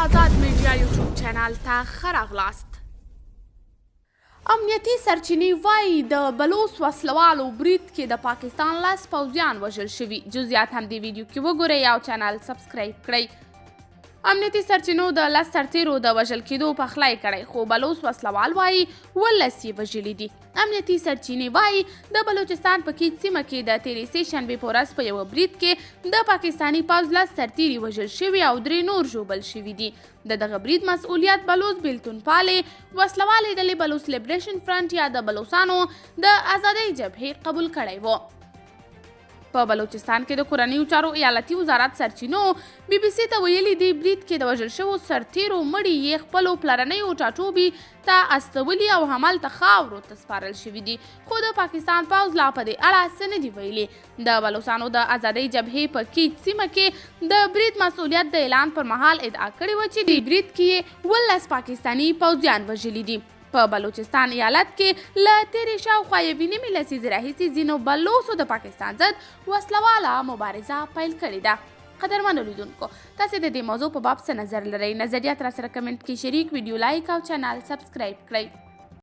آزاد میډیا یوټیوب چینل ته ښه راغلاست. امنیتي سرچینې وایي د بلوڅ وسلوالو برید کې د پاکستان 10 پوځیان وژل شوي. جزئیات هم دې ویډیو کې وګورئ او چینل سبسکرایب کړئ. امنیتي سرچینو د 10 سرتیرو د وژل کېدو پخلی کړی، خو بلوڅ وسلوال وایي 19 یې وژلي دي. امنیتي سرچینې وایي د بلوچستان په کیچ سیمه کې د تېرې سې شنبې په ورځ په یوه برید کې د پاکستاني پوځ 10 سرتیري وژل شوي او 3 نور ژوبل شوي دي. د دغه برید مسؤلیت بلوڅ بیلتون پالې وسلوالې ډلې بلوڅ لیبریشن فرنټ یا د بلوڅانو د ازادۍ جبهې قبول کړی و. په بلوچستان کې د کورنیو چارو ایالتي وزارت سرچینو بي بي سي ته ویلي دي برید کې د وژل شوو سرتیرو مړي یې خپلو پلرنیو ټاټوبي ته استولي او همالته خاورو ته سپارل شوي دي، خو د پاکستان پوځ لا په دې اړه څه نه دي ویلي. د بلوڅانو د ازادۍ جبهې په کیچ سیمه کې د برید مسؤلیت د اعلان پر مهال ادعا کړې وه چې د برید کې یې 19 پاکستاني پوځیان وژلي دي. په بلوچستان ایالت کې له تېرې شاوخوا یوې نیمې لسیزې راهیسې ځینو بلوڅو د پاکستان ضد وسلواله مبارزه پیل کړې ده. قدرمنو لیدونکو، تاسې د دې موضوع په باب څه نظر لرئ؟ نظریات راسره کمنټ کې شریک، ویډیو لایک او چینل سبسکرایب کړئ.